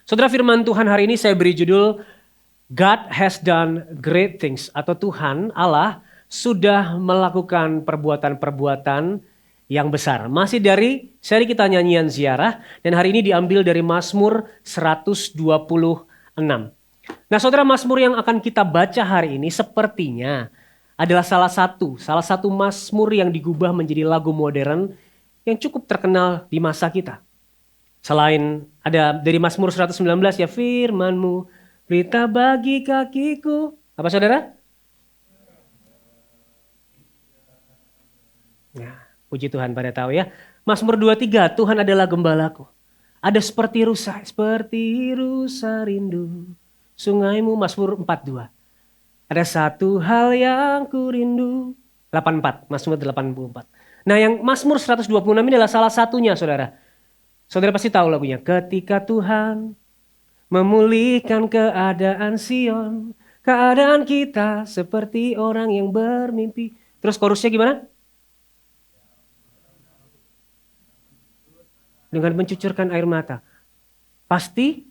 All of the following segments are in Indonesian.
Saudara, firman Tuhan hari ini saya beri judul God has done great things, atau Tuhan Allah sudah melakukan perbuatan-perbuatan yang besar. Masih dari seri kita nyanyian ziarah, dan hari ini diambil dari Mazmur 126. Nah, saudara, Mazmur yang akan kita baca hari ini sepertinya adalah salah satu Mazmur yang digubah menjadi lagu modern yang cukup terkenal di masa kita. Selain ada dari Mazmur 119 ya, firman-Mu berita bagi kakiku. Apa saudara? Ya, puji Tuhan pada tahu ya. Mazmur 23, Tuhan adalah gembalaku. Ada seperti rusa rindu sungaimu. Mazmur 42. Ada satu hal yang ku rindu. 84, Mazmur 84. Nah, yang Mazmur 126 ini adalah salah satunya, saudara. Saudara pasti tahu lagunya. Ketika Tuhan memulihkan keadaan Sion, keadaan kita seperti orang yang bermimpi. Terus chorusnya gimana? Dengan mencucurkan air mata. Pasti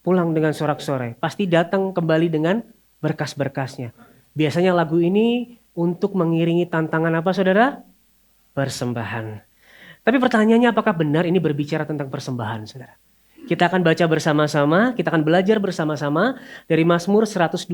pulang dengan sorak-sorai. Pasti datang kembali dengan berkas-berkasnya. Biasanya lagu ini untuk mengiringi tantangan apa, saudara? Persembahan. Tapi pertanyaannya, apakah benar ini berbicara tentang persembahan, saudara? Kita akan baca bersama-sama, kita akan belajar bersama-sama dari Mazmur 126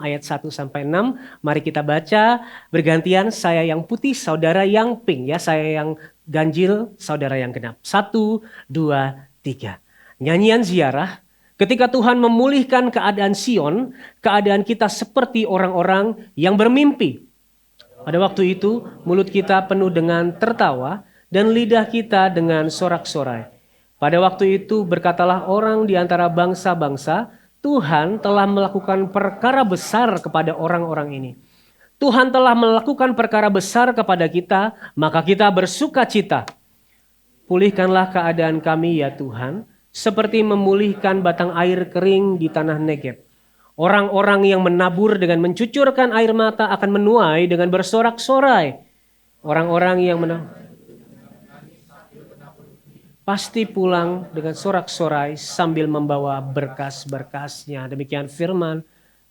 ayat 1 sampai 6. Mari kita baca bergantian, saya yang putih, saudara yang pink ya, saya yang ganjil, saudara yang genap. 1, 2, 3. Nyanyian ziarah. Ketika Tuhan memulihkan keadaan Sion, keadaan kita seperti orang-orang yang bermimpi. Pada waktu itu, mulut kita penuh dengan tertawa dan lidah kita dengan sorak-sorai. Pada waktu itu berkatalah orang di antara bangsa-bangsa, Tuhan telah melakukan perkara besar kepada orang-orang ini. Tuhan telah melakukan perkara besar kepada kita, maka kita bersuka cita. Pulihkanlah keadaan kami ya Tuhan, seperti memulihkan batang air kering di tanah Negeb. Orang-orang yang menabur dengan mencucurkan air mata akan menuai dengan bersorak-sorai. Orang-orang yang pasti pulang dengan sorak-sorai sambil membawa berkas-berkasnya. Demikian firman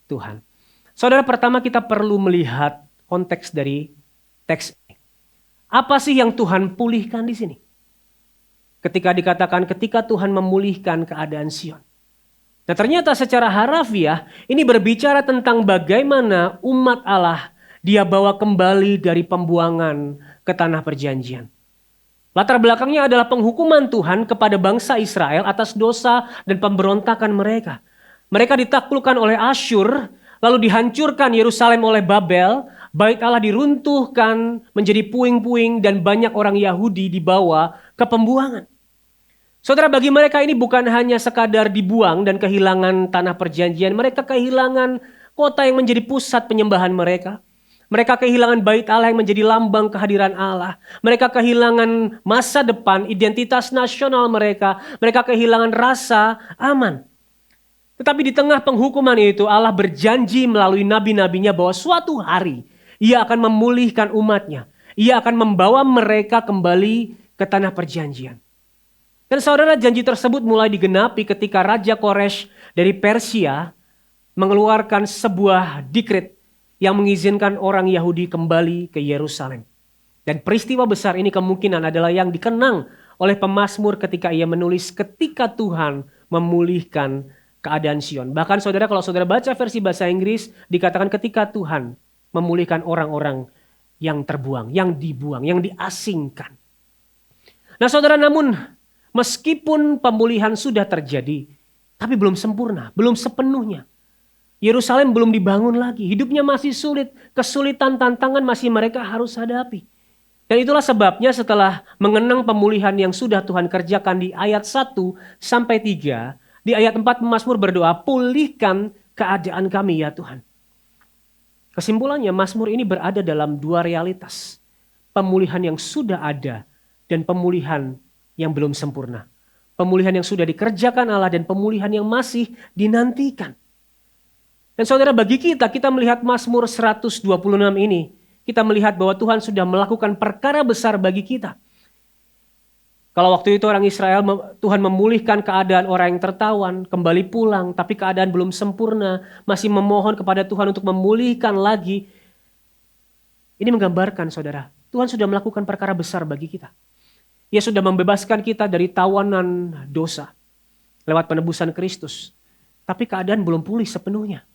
Tuhan. Saudara, pertama kita perlu melihat konteks dari teks ini. Apa sih yang Tuhan pulihkan di sini? Ketika dikatakan ketika Tuhan memulihkan keadaan Sion. Nah, ternyata secara harafiah ini berbicara tentang bagaimana umat Allah dia bawa kembali dari pembuangan ke tanah perjanjian. Latar belakangnya adalah penghukuman Tuhan kepada bangsa Israel atas dosa dan pemberontakan mereka. Mereka ditaklukkan oleh Asyur, lalu dihancurkan Yerusalem oleh Babel, bait Allah diruntuhkan menjadi puing-puing dan banyak orang Yahudi dibawa ke pembuangan. Saudara, bagi mereka ini bukan hanya sekadar dibuang dan kehilangan tanah perjanjian, mereka kehilangan kota yang menjadi pusat penyembahan mereka. Mereka kehilangan bait Allah yang menjadi lambang kehadiran Allah. Mereka kehilangan masa depan, identitas nasional mereka. Mereka kehilangan rasa aman. Tetapi di tengah penghukuman itu Allah berjanji melalui nabi-nabinya bahwa suatu hari Ia akan memulihkan umatnya. Ia akan membawa mereka kembali ke tanah perjanjian. Dan saudara, janji tersebut mulai digenapi ketika Raja Koresh dari Persia mengeluarkan sebuah dekret yang mengizinkan orang Yahudi kembali ke Yerusalem. Dan peristiwa besar ini kemungkinan adalah yang dikenang oleh pemazmur ketika ia menulis ketika Tuhan memulihkan keadaan Sion. Bahkan saudara, kalau saudara baca versi bahasa Inggris, dikatakan ketika Tuhan memulihkan orang-orang yang terbuang, yang dibuang, yang diasingkan. Nah saudara, namun meskipun pemulihan sudah terjadi, tapi belum sempurna, belum sepenuhnya. Yerusalem belum dibangun lagi, hidupnya masih sulit, kesulitan, tantangan masih mereka harus hadapi. Dan itulah sebabnya setelah mengenang pemulihan yang sudah Tuhan kerjakan di ayat 1 sampai 3, di ayat 4 Mazmur berdoa, pulihkan keadaan kami ya Tuhan. Kesimpulannya Mazmur ini berada dalam dua realitas. Pemulihan yang sudah ada dan pemulihan yang belum sempurna. Pemulihan yang sudah dikerjakan Allah dan pemulihan yang masih dinantikan. Dan saudara, bagi kita melihat Mazmur 126 ini, kita melihat bahwa Tuhan sudah melakukan perkara besar bagi kita. Kalau waktu itu orang Israel, Tuhan memulihkan keadaan orang yang tertawan, kembali pulang, tapi keadaan belum sempurna, masih memohon kepada Tuhan untuk memulihkan lagi. Ini menggambarkan saudara, Tuhan sudah melakukan perkara besar bagi kita. Ia sudah membebaskan kita dari tawanan dosa lewat penebusan Kristus. Tapi keadaan belum pulih sepenuhnya.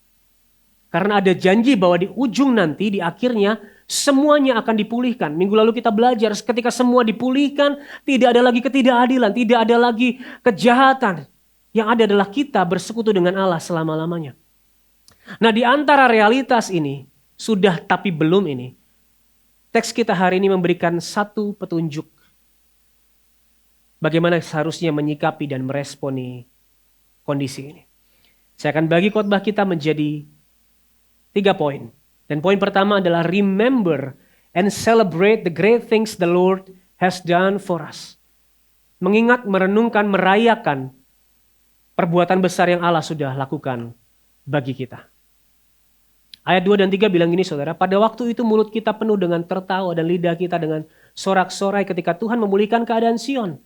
Karena ada janji bahwa di ujung nanti, di akhirnya, semuanya akan dipulihkan. Minggu lalu kita belajar ketika semua dipulihkan, tidak ada lagi ketidakadilan, tidak ada lagi kejahatan. Yang ada adalah kita bersekutu dengan Allah selama-lamanya. Nah, di antara realitas ini, sudah tapi belum ini, teks kita hari ini memberikan satu petunjuk. Bagaimana seharusnya menyikapi dan meresponi kondisi ini. Saya akan bagi khotbah kita menjadi 3 poin. Dan poin pertama adalah remember and celebrate the great things the Lord has done for us. Mengingat, merenungkan, merayakan perbuatan besar yang Allah sudah lakukan bagi kita. Ayat 2 dan 3 bilang gini saudara, pada waktu itu mulut kita penuh dengan tertawa dan lidah kita dengan sorak-sorai ketika Tuhan memulihkan keadaan Sion.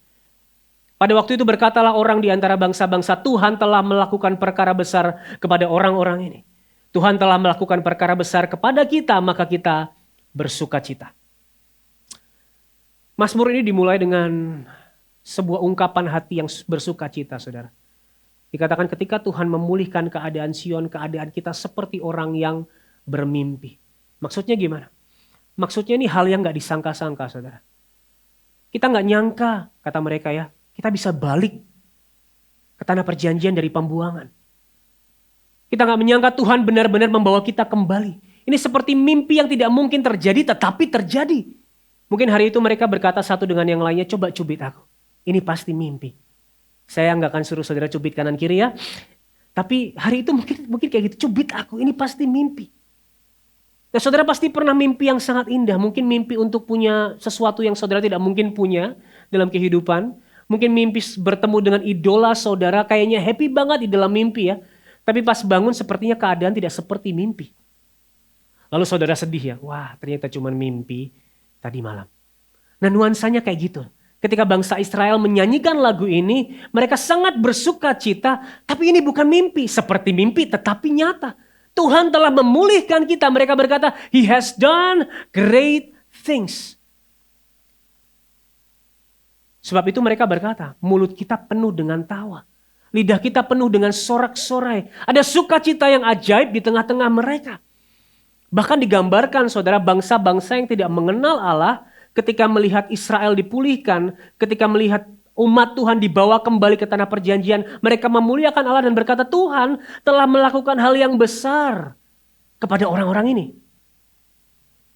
Pada waktu itu berkatalah orang di antara bangsa-bangsa, Tuhan telah melakukan perkara besar kepada orang-orang ini. Tuhan telah melakukan perkara besar kepada kita, maka kita bersukacita. Mazmur ini dimulai dengan sebuah ungkapan hati yang bersukacita, saudara. Dikatakan ketika Tuhan memulihkan keadaan Sion, keadaan kita seperti orang yang bermimpi. Maksudnya gimana? Maksudnya ini hal yang gak disangka-sangka, saudara. Kita gak nyangka, kata mereka ya, kita bisa balik ke tanah perjanjian dari pembuangan. Kita gak menyangka Tuhan benar-benar membawa kita kembali. Ini seperti mimpi yang tidak mungkin terjadi, tetapi terjadi. Mungkin hari itu mereka berkata satu dengan yang lainnya, coba cubit aku. Ini pasti mimpi. Saya gak akan suruh saudara cubit kanan kiri ya. Tapi hari itu mungkin kayak gitu, cubit aku, ini pasti mimpi. Nah, saudara pasti pernah mimpi yang sangat indah. Mungkin mimpi untuk punya sesuatu yang saudara tidak mungkin punya dalam kehidupan. Mungkin mimpi bertemu dengan idola saudara, kayaknya happy banget di dalam mimpi ya. Tapi pas bangun sepertinya keadaan tidak seperti mimpi. Lalu saudara sedih ya, wah ternyata cuma mimpi tadi malam. Nah nuansanya kayak gitu. Ketika bangsa Israel menyanyikan lagu ini, mereka sangat bersuka cita, tapi ini bukan mimpi. Seperti mimpi tetapi nyata. Tuhan telah memulihkan kita. Mereka berkata, He has done great things. Sebab itu mereka berkata, mulut kita penuh dengan tawa. Lidah kita penuh dengan sorak-sorai. Ada sukacita yang ajaib di tengah-tengah mereka. Bahkan digambarkan saudara bangsa-bangsa yang tidak mengenal Allah ketika melihat Israel dipulihkan, ketika melihat umat Tuhan dibawa kembali ke tanah perjanjian, mereka memuliakan Allah dan berkata Tuhan telah melakukan hal yang besar kepada orang-orang ini.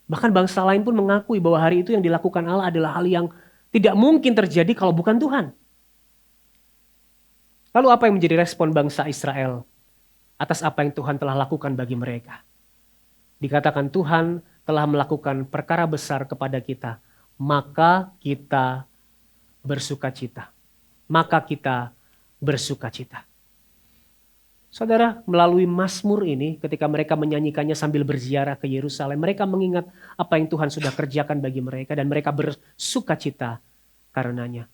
Bahkan bangsa lain pun mengakui bahwa hari itu yang dilakukan Allah adalah hal yang tidak mungkin terjadi kalau bukan Tuhan. Lalu apa yang menjadi respon bangsa Israel atas apa yang Tuhan telah lakukan bagi mereka? Dikatakan Tuhan telah melakukan perkara besar kepada kita, maka kita bersukacita. Maka kita bersukacita. Saudara, melalui Mazmur ini ketika mereka menyanyikannya sambil berziarah ke Yerusalem, mereka mengingat apa yang Tuhan sudah kerjakan bagi mereka dan mereka bersukacita karenanya.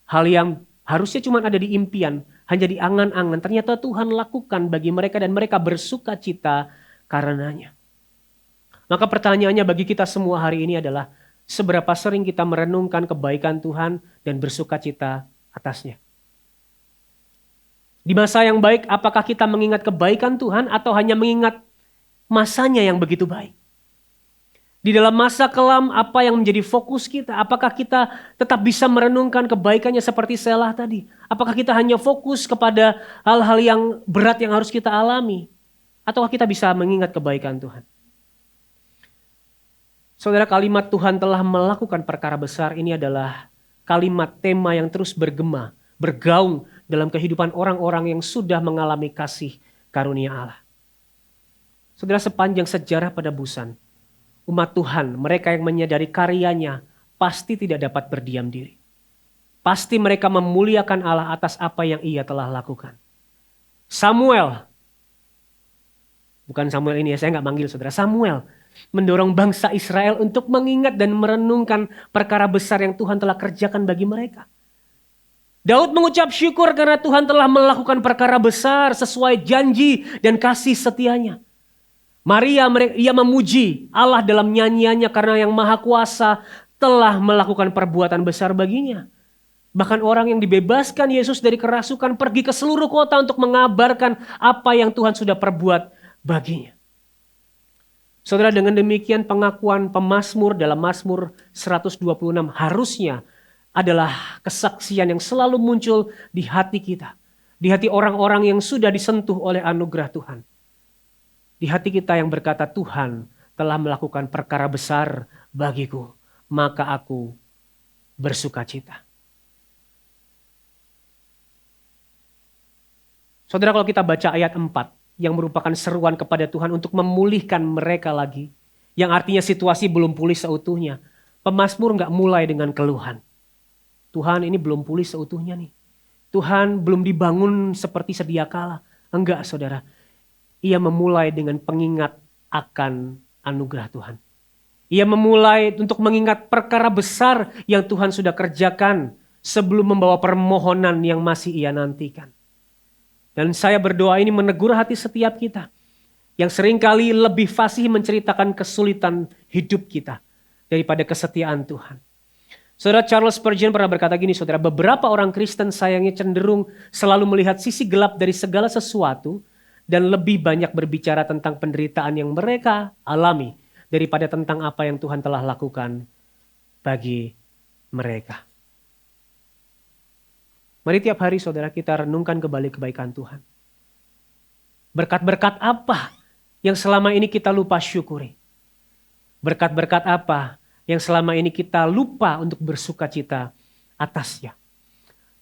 Hal yang harusnya cuma ada di impian, hanya di angan-angan, ternyata Tuhan lakukan bagi mereka dan mereka bersukacita karenanya. Maka pertanyaannya bagi kita semua hari ini adalah seberapa sering kita merenungkan kebaikan Tuhan dan bersukacita atasnya. Di masa yang baik, apakah kita mengingat kebaikan Tuhan atau hanya mengingat masanya yang begitu baik? Di dalam masa kelam, apa yang menjadi fokus kita? Apakah kita tetap bisa merenungkan kebaikannya seperti Selah tadi? Apakah kita hanya fokus kepada hal-hal yang berat yang harus kita alami? Ataukah kita bisa mengingat kebaikan Tuhan? Saudara, kalimat Tuhan telah melakukan perkara besar ini adalah kalimat tema yang terus bergema, bergaung dalam kehidupan orang-orang yang sudah mengalami kasih karunia Allah. Saudara, sepanjang sejarah penebusan, umat Tuhan, mereka yang menyadari karyanya pasti tidak dapat berdiam diri. Pasti mereka memuliakan Allah atas apa yang ia telah lakukan. Samuel, bukan Samuel ini ya, saya gak manggil saudara, Samuel mendorong bangsa Israel untuk mengingat dan merenungkan perkara besar yang Tuhan telah kerjakan bagi mereka. Daud mengucap syukur karena Tuhan telah melakukan perkara besar sesuai janji dan kasih setianya. Maria, ia memuji Allah dalam nyanyiannya karena yang Maha Kuasa telah melakukan perbuatan besar baginya. Bahkan orang yang dibebaskan Yesus dari kerasukan pergi ke seluruh kota untuk mengabarkan apa yang Tuhan sudah perbuat baginya. Saudara, dengan demikian pengakuan pemazmur dalam Mazmur 126 harusnya adalah kesaksian yang selalu muncul di hati kita. Di hati orang-orang yang sudah disentuh oleh anugerah Tuhan. Di hati kita yang berkata, Tuhan telah melakukan perkara besar bagiku, maka aku bersukacita. Saudara, kalau kita baca ayat 4 yang merupakan seruan kepada Tuhan untuk memulihkan mereka lagi, yang artinya situasi belum pulih seutuhnya. Pemazmur gak mulai dengan keluhan. Tuhan, ini belum pulih seutuhnya nih. Tuhan belum dibangun seperti sedia kala. Enggak, saudara. Ia memulai dengan pengingat akan anugerah Tuhan. Ia memulai untuk mengingat perkara besar yang Tuhan sudah kerjakan sebelum membawa permohonan yang masih ia nantikan. Dan saya berdoa ini menegur hati setiap kita yang seringkali lebih fasih menceritakan kesulitan hidup kita daripada kesetiaan Tuhan. Saudara, Charles Spurgeon pernah berkata gini, saudara, beberapa orang Kristen sayangnya cenderung selalu melihat sisi gelap dari segala sesuatu dan lebih banyak berbicara tentang penderitaan yang mereka alami daripada tentang apa yang Tuhan telah lakukan bagi mereka. Mari tiap hari saudara kita renungkan kembali kebaikan Tuhan. Berkat-berkat apa yang selama ini kita lupa syukuri? Berkat-berkat apa yang selama ini kita lupa untuk bersukacita atasnya?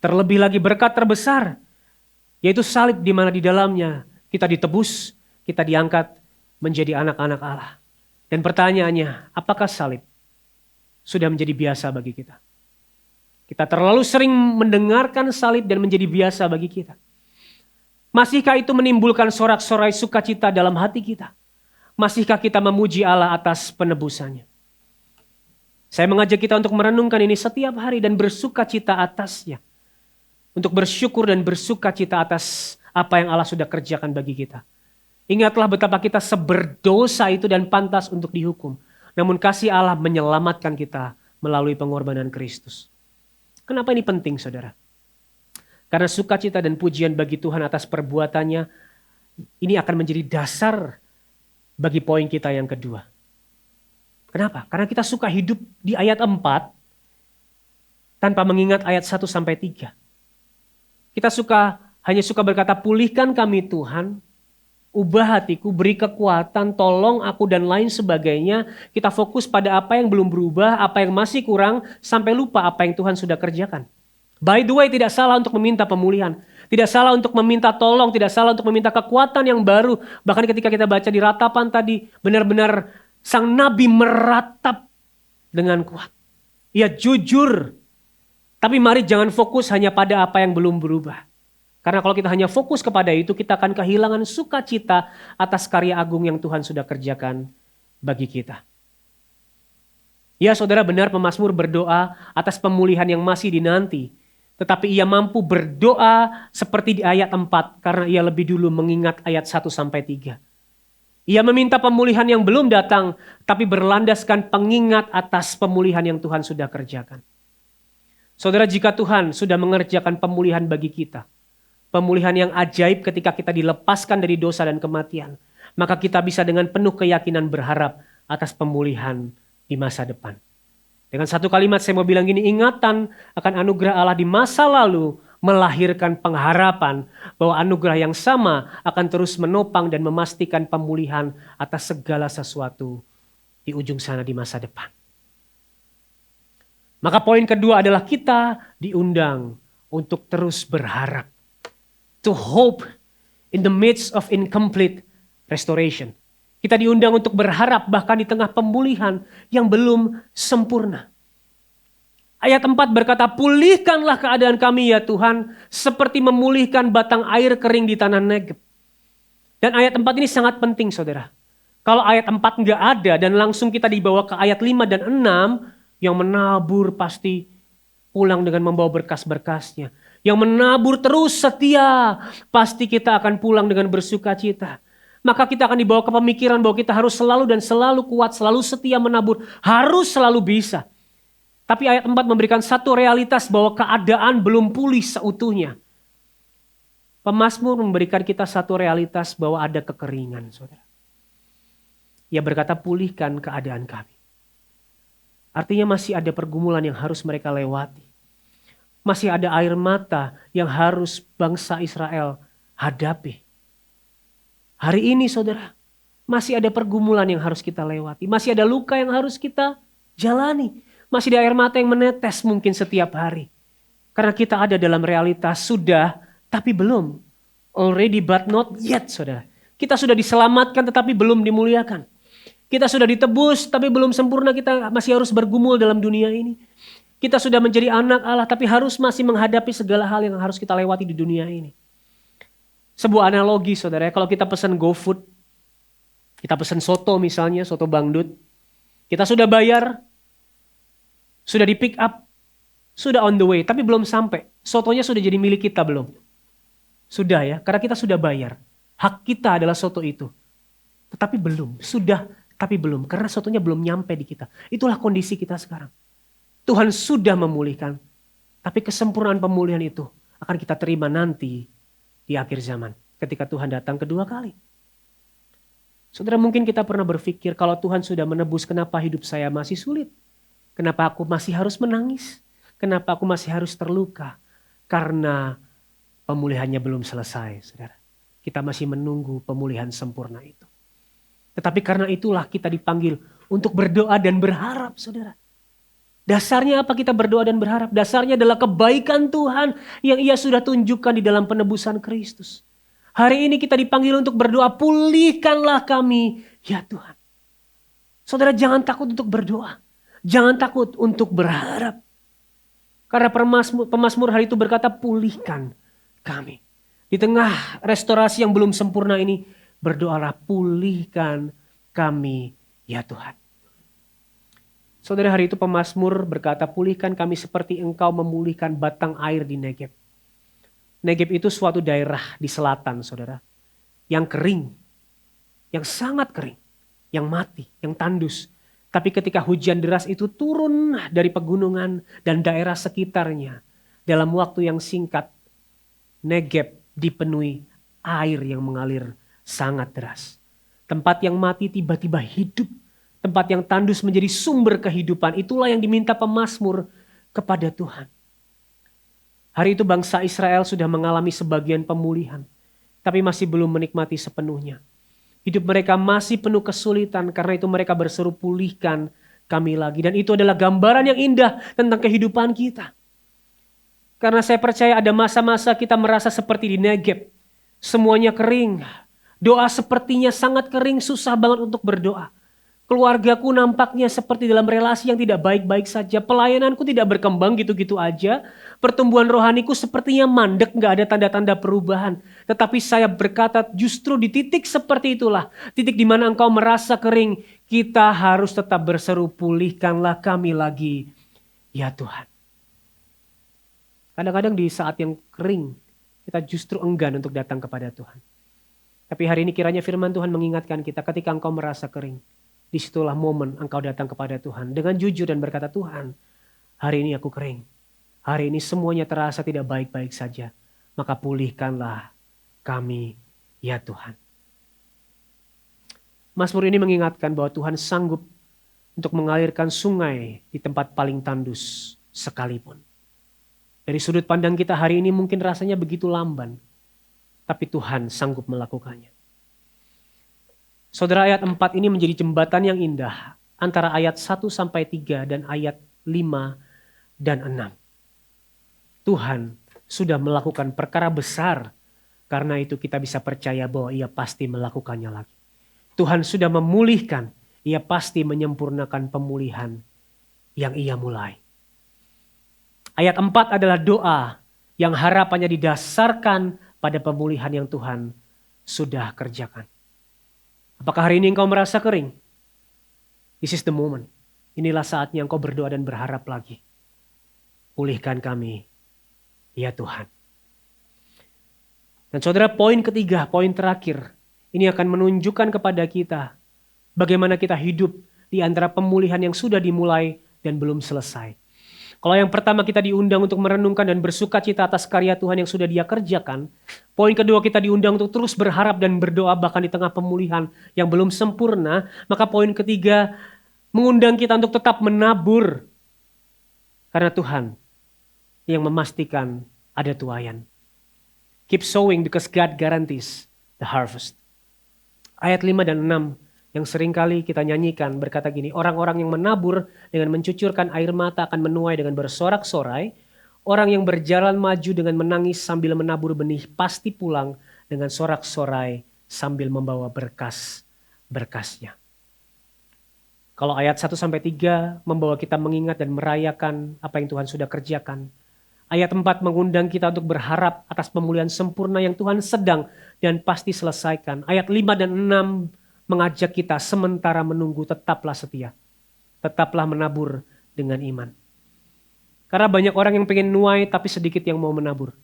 Terlebih lagi berkat terbesar, yaitu salib di mana di dalamnya kita ditebus, kita diangkat menjadi anak-anak Allah. Dan pertanyaannya, apakah salib sudah menjadi biasa bagi kita? Kita terlalu sering mendengarkan salib dan menjadi biasa bagi kita. Masihkah itu menimbulkan sorak-sorai sukacita dalam hati kita? Masihkah kita memuji Allah atas penebusannya? Saya mengajak kita untuk merenungkan ini setiap hari dan bersukacita atasnya. Untuk bersyukur dan bersukacita atas apa yang Allah sudah kerjakan bagi kita. Ingatlah betapa kita seberdosa itu dan pantas untuk dihukum. Namun kasih Allah menyelamatkan kita melalui pengorbanan Kristus. Kenapa ini penting, saudara? Karena sukacita dan pujian bagi Tuhan atas perbuatannya, ini akan menjadi dasar bagi poin kita yang kedua. Kenapa? Karena kita suka hidup di ayat 4 tanpa mengingat ayat 1 sampai 3. Kita hanya suka berkata, pulihkan kami Tuhan, ubah hatiku, beri kekuatan, tolong aku dan lain sebagainya. Kita fokus pada apa yang belum berubah, apa yang masih kurang, sampai lupa apa yang Tuhan sudah kerjakan. By the way, tidak salah untuk meminta pemulihan. Tidak salah untuk meminta tolong, tidak salah untuk meminta kekuatan yang baru. Bahkan ketika kita baca di ratapan tadi, benar-benar sang nabi meratap dengan kuat. Ia jujur. Tapi mari jangan fokus hanya pada apa yang belum berubah. Karena kalau kita hanya fokus kepada itu, kita akan kehilangan sukacita atas karya agung yang Tuhan sudah kerjakan bagi kita. Ya saudara, benar pemazmur berdoa atas pemulihan yang masih dinanti. Tetapi ia mampu berdoa seperti di ayat 4 karena ia lebih dulu mengingat ayat 1 sampai 3. Ia meminta pemulihan yang belum datang, tapi berlandaskan pengingat atas pemulihan yang Tuhan sudah kerjakan. Saudara, jika Tuhan sudah mengerjakan pemulihan bagi kita, pemulihan yang ajaib ketika kita dilepaskan dari dosa dan kematian, maka kita bisa dengan penuh keyakinan berharap atas pemulihan di masa depan. Dengan satu kalimat saya mau bilang gini, ingatan akan anugerah Allah di masa lalu melahirkan pengharapan bahwa anugerah yang sama akan terus menopang dan memastikan pemulihan atas segala sesuatu di ujung sana di masa depan. Maka poin kedua adalah kita diundang untuk terus berharap. To hope in the midst of incomplete restoration. Kita diundang untuk berharap bahkan di tengah pemulihan yang belum sempurna. Ayat 4 berkata, pulihkanlah keadaan kami ya Tuhan, seperti memulihkan batang air kering di tanah Negeb. Dan ayat 4 ini sangat penting saudara. Kalau ayat 4 nggak ada dan langsung kita dibawa ke ayat 5 dan 6, yang menabur pasti pulang dengan membawa berkas-berkasnya. yang menabur terus setia, pasti kita akan pulang dengan bersuka cita. Maka kita akan dibawa ke pemikiran bahwa kita harus selalu dan selalu kuat, selalu setia menabur, harus selalu bisa. Tapi ayat 4 memberikan satu realitas bahwa keadaan belum pulih seutuhnya. Pemazmur memberikan kita satu realitas bahwa ada kekeringan, saudara. Ia berkata, pulihkan keadaan kami. Artinya masih ada pergumulan yang harus mereka lewati. Masih ada air mata yang harus bangsa Israel hadapi. Hari ini saudara, masih ada pergumulan yang harus kita lewati. Masih ada luka yang harus kita jalani. Masih ada air mata yang menetes mungkin setiap hari. Karena kita ada dalam realitas sudah tapi belum. Already but not yet, saudara. Kita sudah diselamatkan tetapi belum dimuliakan. Kita sudah ditebus tapi belum sempurna, kita masih harus bergumul dalam dunia ini. Kita sudah menjadi anak Allah tapi harus masih menghadapi segala hal yang harus kita lewati di dunia ini. Sebuah analogi saudara, kalau kita pesan GoFood, kita pesan soto misalnya, soto Bangdut. Kita sudah bayar, sudah di pick up, sudah on the way, tapi belum sampai. Sotonya sudah jadi milik kita belum? Sudah ya, karena kita sudah bayar. Hak kita adalah soto itu. Tetapi belum, sudah tapi belum. Karena sotonya belum nyampe di kita. Itulah kondisi kita sekarang. Tuhan sudah memulihkan. Tapi kesempurnaan pemulihan itu akan kita terima nanti di akhir zaman. Ketika Tuhan datang kedua kali. Saudara, mungkin kita pernah berpikir kalau Tuhan sudah menebus, kenapa hidup saya masih sulit? Kenapa aku masih harus menangis? Kenapa aku masih harus terluka? Karena pemulihannya belum selesai, saudara. Kita masih menunggu pemulihan sempurna itu. Tetapi karena itulah kita dipanggil untuk berdoa dan berharap, saudara. Dasarnya apa kita berdoa dan berharap? Dasarnya adalah kebaikan Tuhan yang Ia sudah tunjukkan di dalam penebusan Kristus. Hari ini kita dipanggil untuk berdoa, pulihkanlah kami, ya Tuhan. Saudara, jangan takut untuk berdoa. Jangan takut untuk berharap. Karena pemazmur hari itu berkata, pulihkan kami. Di tengah restorasi yang belum sempurna ini, berdoalah, pulihkan kami, ya Tuhan. Saudara, hari itu pemazmur berkata, pulihkan kami seperti Engkau memulihkan batang air di Negeb. Negeb itu suatu daerah di selatan, saudara. Yang kering, yang sangat kering, yang mati, yang tandus. Tapi ketika hujan deras itu turun dari pegunungan dan daerah sekitarnya, dalam waktu yang singkat, Negeb dipenuhi air yang mengalir sangat deras. Tempat yang mati tiba-tiba hidup. Tempat yang tandus menjadi sumber kehidupan. Itulah yang diminta pemazmur kepada Tuhan. Hari itu bangsa Israel sudah mengalami sebagian pemulihan. Tapi masih belum menikmati sepenuhnya. Hidup mereka masih penuh kesulitan. Karena itu mereka berseru, pulihkan kami lagi. Dan itu adalah gambaran yang indah tentang kehidupan kita. Karena saya percaya ada masa-masa kita merasa seperti di Negeb. Semuanya kering. Doa sepertinya sangat kering, susah banget untuk berdoa. Keluargaku nampaknya seperti dalam relasi yang tidak baik-baik saja. Pelayananku tidak berkembang gitu-gitu aja. Pertumbuhan rohaniku sepertinya mandek, gak ada tanda-tanda perubahan. Tetapi saya berkata justru di titik seperti itulah. Titik di mana engkau merasa kering. Kita harus tetap berseru, pulihkanlah kami lagi, ya Tuhan. Kadang-kadang di saat yang kering, kita justru enggan untuk datang kepada Tuhan. Tapi hari ini kiranya firman Tuhan mengingatkan kita ketika engkau merasa kering. Disitulah momen engkau datang kepada Tuhan dengan jujur dan berkata, Tuhan, hari ini aku kering. Hari ini semuanya terasa tidak baik-baik saja. Maka pulihkanlah kami, ya Tuhan. Mazmur ini mengingatkan bahwa Tuhan sanggup untuk mengalirkan sungai di tempat paling tandus sekalipun. Dari sudut pandang kita hari ini mungkin rasanya begitu lamban. Tapi Tuhan sanggup melakukannya. Saudara, ayat 4 ini menjadi jembatan yang indah antara ayat 1-3 dan ayat 5 dan 6. Tuhan sudah melakukan perkara besar, karena itu kita bisa percaya bahwa Ia pasti melakukannya lagi. Tuhan sudah memulihkan, Ia pasti menyempurnakan pemulihan yang Ia mulai. Ayat 4 adalah doa yang harapannya didasarkan pada pemulihan yang Tuhan sudah kerjakan. Apakah hari ini engkau merasa kering? This is the moment. Inilah saatnya engkau berdoa dan berharap lagi. Pulihkan kami, ya Tuhan. Dan saudara, poin ketiga, poin terakhir, ini akan menunjukkan kepada kita bagaimana kita hidup di antara pemulihan yang sudah dimulai dan belum selesai. Kalau yang pertama kita diundang untuk merenungkan dan bersuka cita atas karya Tuhan yang sudah Dia kerjakan. Poin kedua kita diundang untuk terus berharap dan berdoa bahkan di tengah pemulihan yang belum sempurna. Maka poin ketiga mengundang kita untuk tetap menabur. Karena Tuhan yang memastikan ada tuaian. Keep sowing because God guarantees the harvest. Ayat 5 dan 6 yang seringkali kita nyanyikan berkata gini, orang-orang yang menabur dengan mencucurkan air mata akan menuai dengan bersorak-sorai. Orang yang berjalan maju dengan menangis sambil menabur benih pasti pulang dengan sorak-sorai sambil membawa berkas-berkasnya. Kalau ayat 1-3 membawa kita mengingat dan merayakan apa yang Tuhan sudah kerjakan. Ayat 4 mengundang kita untuk berharap atas pemulihan sempurna yang Tuhan sedang dan pasti selesaikan. Ayat 5 dan 6 mengajak kita sementara menunggu tetaplah setia. Tetaplah menabur dengan iman. Karena banyak orang yang pengen nuai tapi sedikit yang mau menabur.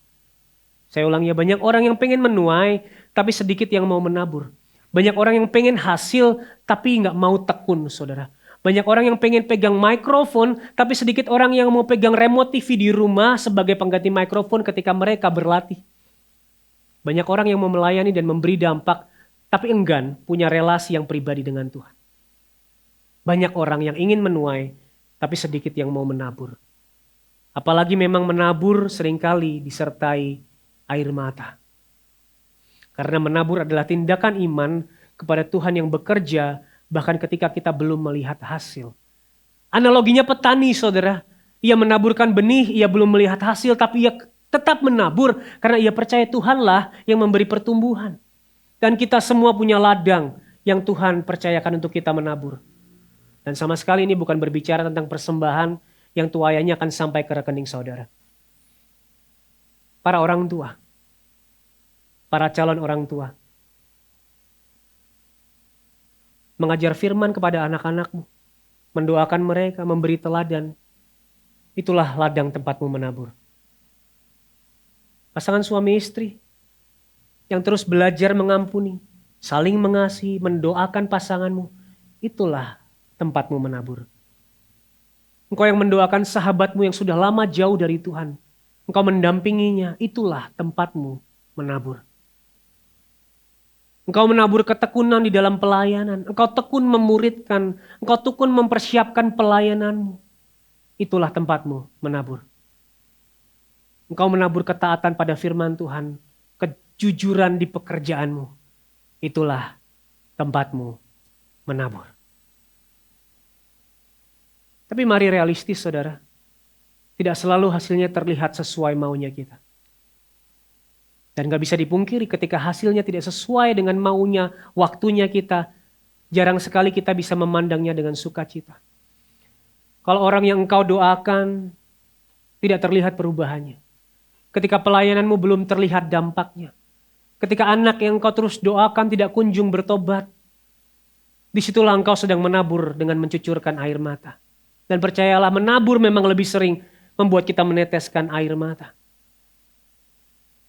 Saya ulang ya, banyak orang yang pengen menuai tapi sedikit yang mau menabur. Banyak orang yang pengen hasil tapi nggak mau tekun, saudara. Banyak orang yang pengen pegang mikrofon tapi sedikit orang yang mau pegang remote TV di rumah sebagai pengganti mikrofon ketika mereka berlatih. Banyak orang yang mau melayani dan memberi dampak tapi enggan punya relasi yang pribadi dengan Tuhan. Banyak orang yang ingin menuai, tapi sedikit yang mau menabur. Apalagi memang menabur seringkali disertai air mata. Karena menabur adalah tindakan iman kepada Tuhan yang bekerja, bahkan ketika kita belum melihat hasil. Analoginya petani, saudara. Ia menaburkan benih, ia belum melihat hasil, tapi ia tetap menabur karena ia percaya Tuhanlah yang memberi pertumbuhan. Dan kita semua punya ladang yang Tuhan percayakan untuk kita menabur. Dan sama sekali ini bukan berbicara tentang persembahan yang tuaiannya akan sampai ke rekening saudara. Para orang tua, para calon orang tua, mengajar firman kepada anak-anakmu, mendoakan mereka, memberi teladan, itulah ladang tempatmu menabur. Pasangan suami istri, yang terus belajar mengampuni, saling mengasihi, mendoakan pasanganmu, itulah tempatmu menabur. Engkau yang mendoakan sahabatmu yang sudah lama jauh dari Tuhan, engkau mendampinginya, itulah tempatmu menabur. Engkau menabur ketekunan di dalam pelayanan, engkau tekun memuridkan, engkau tekun mempersiapkan pelayananmu, itulah tempatmu menabur. Engkau menabur ketaatan pada firman Tuhan, kejujuran di pekerjaanmu, itulah tempatmu menabur. Tapi mari realistis saudara, tidak selalu hasilnya terlihat sesuai maunya kita. Dan gak bisa dipungkiri ketika hasilnya tidak sesuai dengan maunya, waktunya kita, jarang sekali kita bisa memandangnya dengan sukacita. Kalau orang yang engkau doakan tidak terlihat perubahannya. Ketika pelayananmu belum terlihat dampaknya. Ketika anak yang engkau terus doakan tidak kunjung bertobat. Disitulah engkau sedang menabur dengan mencucurkan air mata. Dan percayalah menabur memang lebih sering membuat kita meneteskan air mata.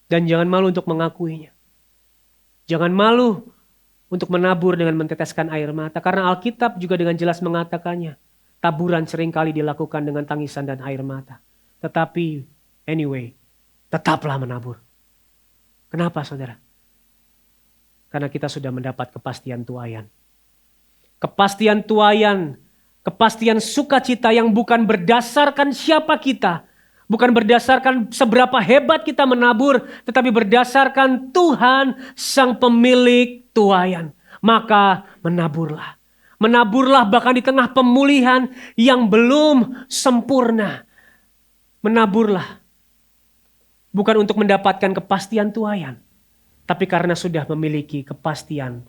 Dan jangan malu untuk mengakuinya. Jangan malu untuk menabur dengan meneteskan air mata. Karena Alkitab juga dengan jelas mengatakannya. Taburan seringkali dilakukan dengan tangisan dan air mata. Tetapi anyway, tetaplah menabur. Kenapa saudara? Karena kita sudah mendapat kepastian tuaian. Kepastian tuaian, kepastian sukacita yang bukan berdasarkan siapa kita. Bukan berdasarkan seberapa hebat kita menabur, tetapi berdasarkan Tuhan sang pemilik tuaian. Maka menaburlah. Menaburlah bahkan di tengah pemulihan yang belum sempurna. Menaburlah. Bukan untuk mendapatkan kepastian tuaian, tapi karena sudah memiliki kepastian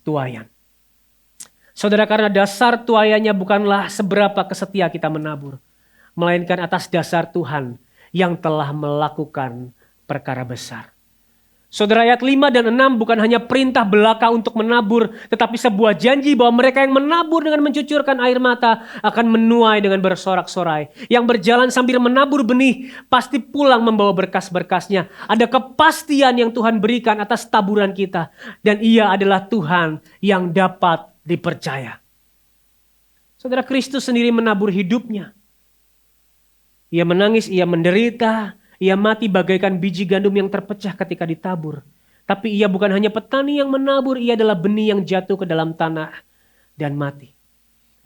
tuaian. Saudara, karena dasar tuaiannya bukanlah seberapa kesetia kita menabur, melainkan atas dasar Tuhan yang telah melakukan perkara besar. Saudara, ayat 5 dan 6 bukan hanya perintah belaka untuk menabur, tetapi sebuah janji bahwa mereka yang menabur dengan mencucurkan air mata akan menuai dengan bersorak-sorai. Yang berjalan sambil menabur benih pasti pulang membawa berkas-berkasnya. Ada kepastian yang Tuhan berikan atas taburan kita, dan Ia adalah Tuhan yang dapat dipercaya. Saudara, Kristus sendiri menabur hidupnya. Ia menangis, ia menderita, ia mati bagaikan biji gandum yang terpecah ketika ditabur. Tapi ia bukan hanya petani yang menabur, ia adalah benih yang jatuh ke dalam tanah dan mati.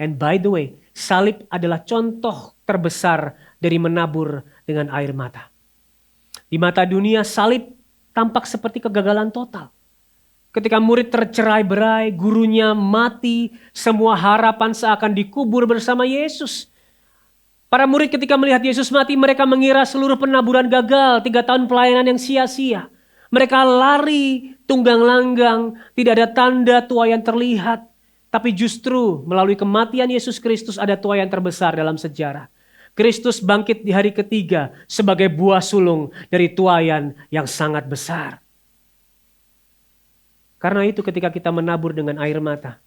And by the way, salib adalah contoh terbesar dari menabur dengan air mata. Di mata dunia, salib tampak seperti kegagalan total. Ketika murid tercerai-berai, gurunya mati, semua harapan seakan dikubur bersama Yesus. Para murid ketika melihat Yesus mati, mereka mengira seluruh penaburan gagal, 3 tahun pelayanan yang sia-sia. Mereka lari, tunggang langgang, tidak ada tanda tuaian terlihat. Tapi justru melalui kematian Yesus Kristus ada tuaian terbesar dalam sejarah. Kristus bangkit di hari ketiga sebagai buah sulung dari tuaian yang sangat besar. Karena itu ketika kita menabur dengan air mata,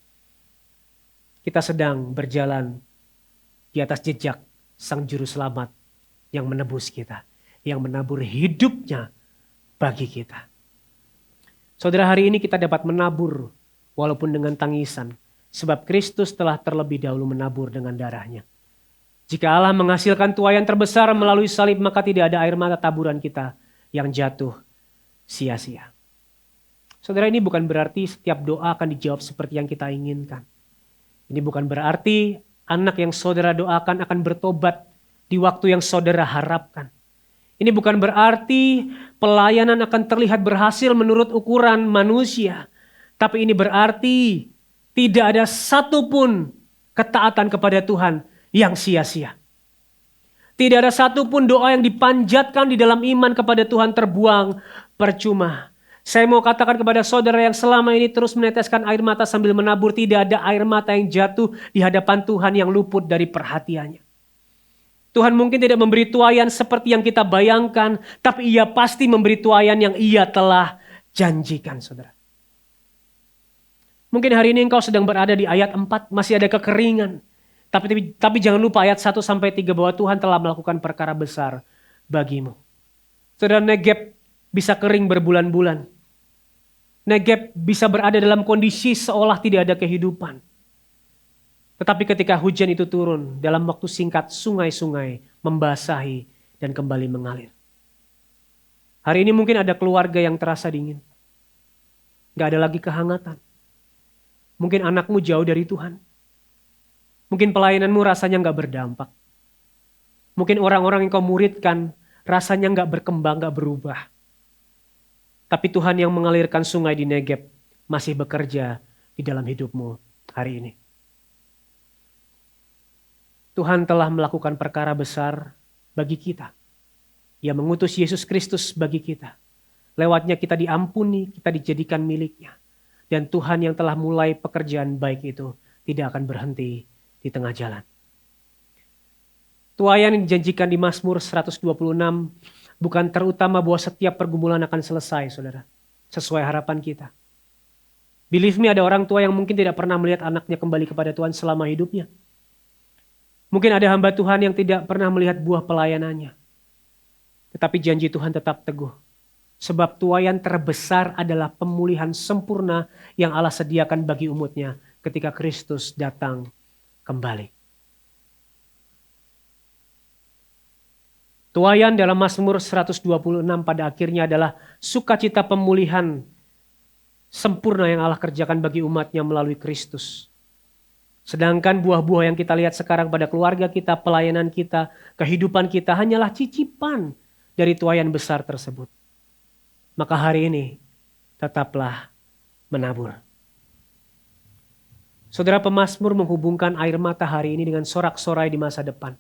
kita sedang berjalan di atas jejak Sang Juru Selamat yang menebus kita, yang menabur hidupnya bagi kita. Saudara, hari ini kita dapat menabur walaupun dengan tangisan, sebab Kristus telah terlebih dahulu menabur dengan darahnya. Jika Allah menghasilkan tuaian terbesar melalui salib, maka tidak ada air mata taburan kita yang jatuh sia-sia. Saudara, ini bukan berarti setiap doa akan dijawab seperti yang kita inginkan. Ini bukan berarti anak yang saudara doakan akan bertobat di waktu yang saudara harapkan. Ini bukan berarti pelayanan akan terlihat berhasil menurut ukuran manusia. Tapi ini berarti tidak ada satupun ketaatan kepada Tuhan yang sia-sia. Tidak ada satupun doa yang dipanjatkan di dalam iman kepada Tuhan terbuang percuma. Saya mau katakan kepada saudara yang selama ini terus meneteskan air mata sambil menabur, tidak ada air mata yang jatuh di hadapan Tuhan yang luput dari perhatiannya. Tuhan mungkin tidak memberi tuaian seperti yang kita bayangkan, tapi Ia pasti memberi tuaian yang Ia telah janjikan, saudara. Mungkin hari ini engkau sedang berada di ayat 4, masih ada kekeringan. Tapi jangan lupa ayat 1-3 bahwa Tuhan telah melakukan perkara besar bagimu. Saudara, Negeb bisa kering berbulan-bulan. Negeb bisa berada dalam kondisi seolah tidak ada kehidupan. Tetapi ketika hujan itu turun, dalam waktu singkat sungai-sungai membasahi dan kembali mengalir. Hari ini mungkin ada keluarga yang terasa dingin. Gak ada lagi kehangatan. Mungkin anakmu jauh dari Tuhan. Mungkin pelayananmu rasanya gak berdampak. Mungkin orang-orang yang kau muridkan rasanya gak berkembang, gak berubah. Tapi Tuhan yang mengalirkan sungai di Negeb masih bekerja di dalam hidupmu hari ini. Tuhan telah melakukan perkara besar bagi kita. Ia mengutus Yesus Kristus bagi kita. Lewatnya kita diampuni, kita dijadikan miliknya. Dan Tuhan yang telah mulai pekerjaan baik itu tidak akan berhenti di tengah jalan. Tuaian yang dijanjikan di Mazmur 126 bukan terutama bahwa setiap pergumulan akan selesai, saudara. Sesuai harapan kita. Believe me, ada orang tua yang mungkin tidak pernah melihat anaknya kembali kepada Tuhan selama hidupnya. Mungkin ada hamba Tuhan yang tidak pernah melihat buah pelayanannya. Tetapi janji Tuhan tetap teguh. Sebab tuaian terbesar adalah pemulihan sempurna yang Allah sediakan bagi umatnya ketika Kristus datang kembali. Tuaian dalam Mazmur 126 pada akhirnya adalah sukacita pemulihan sempurna yang Allah kerjakan bagi umatnya melalui Kristus. Sedangkan buah-buah yang kita lihat sekarang pada keluarga kita, pelayanan kita, kehidupan kita hanyalah cicipan dari tuaian besar tersebut. Maka hari ini tetaplah menabur. Saudara, pemazmur menghubungkan air mata hari ini dengan sorak-sorai di masa depan.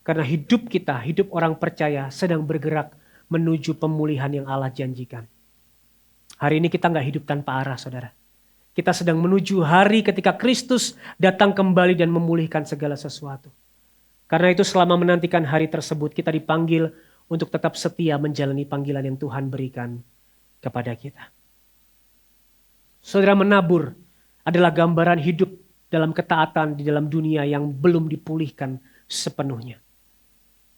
Karena hidup kita, hidup orang percaya sedang bergerak menuju pemulihan yang Allah janjikan. Hari ini kita gak hidup tanpa arah, saudara. Kita sedang menuju hari ketika Kristus datang kembali dan memulihkan segala sesuatu. Karena itu selama menantikan hari tersebut kita dipanggil untuk tetap setia menjalani panggilan yang Tuhan berikan kepada kita. Saudara, menabur adalah gambaran hidup dalam ketaatan di dalam dunia yang belum dipulihkan sepenuhnya.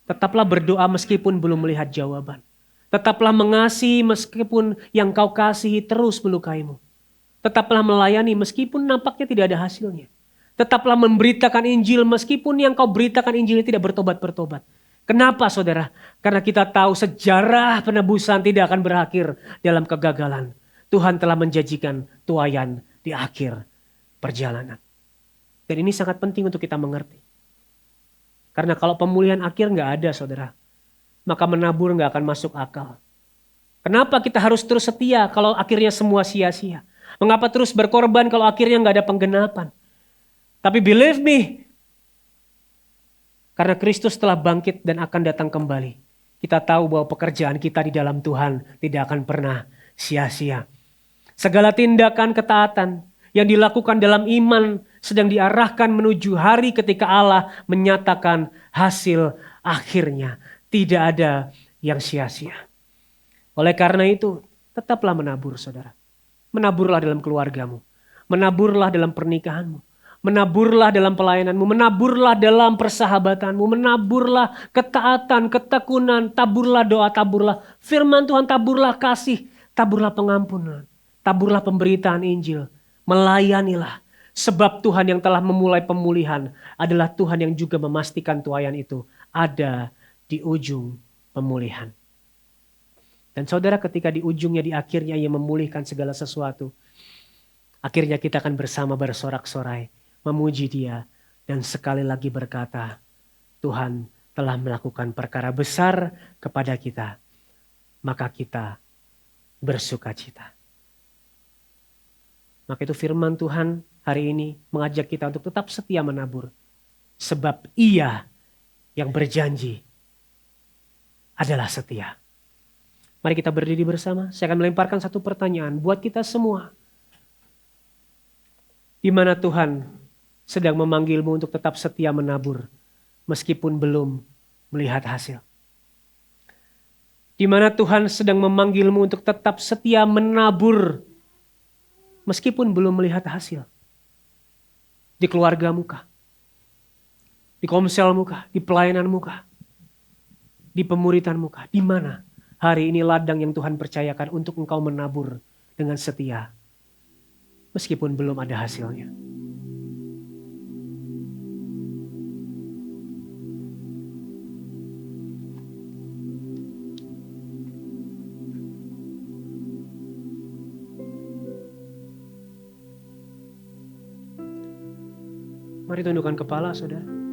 Tetaplah berdoa meskipun belum melihat jawaban. Tetaplah mengasihi meskipun yang kau kasihi terus melukaimu. Tetaplah melayani meskipun nampaknya tidak ada hasilnya. Tetaplah memberitakan Injil meskipun yang kau beritakan Injil tidak bertobat-bertobat. Kenapa saudara? Karena kita tahu sejarah penebusan tidak akan berakhir dalam kegagalan. Tuhan telah menjanjikan tuaian di akhir perjalanan. Dan ini sangat penting untuk kita mengerti. Karena kalau pemulihan akhir nggak ada saudara, maka menabur nggak akan masuk akal. Kenapa kita harus terus setia kalau akhirnya semua sia-sia? Mengapa terus berkorban kalau akhirnya nggak ada penggenapan? Tapi believe me, karena Kristus telah bangkit dan akan datang kembali. Kita tahu bahwa pekerjaan kita di dalam Tuhan tidak akan pernah sia-sia. Segala tindakan ketaatan yang dilakukan dalam iman sedang diarahkan menuju hari ketika Allah menyatakan hasil akhirnya. Tidak ada yang sia-sia. Oleh karena itu, tetaplah menabur saudara. Menaburlah dalam keluargamu. Menaburlah dalam pernikahanmu. Menaburlah dalam pelayananmu. Menaburlah dalam persahabatanmu. Menaburlah ketaatan, ketekunan. Taburlah doa, taburlah firman Tuhan. Taburlah kasih, taburlah pengampunan. Taburlah pemberitaan Injil. Melayanilah. Sebab Tuhan yang telah memulai pemulihan adalah Tuhan yang juga memastikan tuaian itu ada di ujung pemulihan. Dan saudara, ketika di ujungnya, di akhirnya Ia memulihkan segala sesuatu, akhirnya kita akan bersama bersorak-sorai, memuji Dia, dan sekali lagi berkata, Tuhan telah melakukan perkara besar kepada kita, maka kita bersukacita. Maka itu firman Tuhan hari ini mengajak kita untuk tetap setia menabur. Sebab Ia yang berjanji adalah setia. Mari kita berdiri bersama. Saya akan melemparkan satu pertanyaan buat kita semua. Di mana Tuhan sedang memanggilmu untuk tetap setia menabur meskipun belum melihat hasil? Di mana Tuhan sedang memanggilmu untuk tetap setia menabur meskipun belum melihat hasil? Di keluargamu kah? Di komselmu kah? Di pelayananmu kah? Di pemuritanmu kah? Di mana hari ini ladang yang Tuhan percayakan untuk engkau menabur dengan setia meskipun belum ada hasilnya? Mari tundukkan kepala saudara.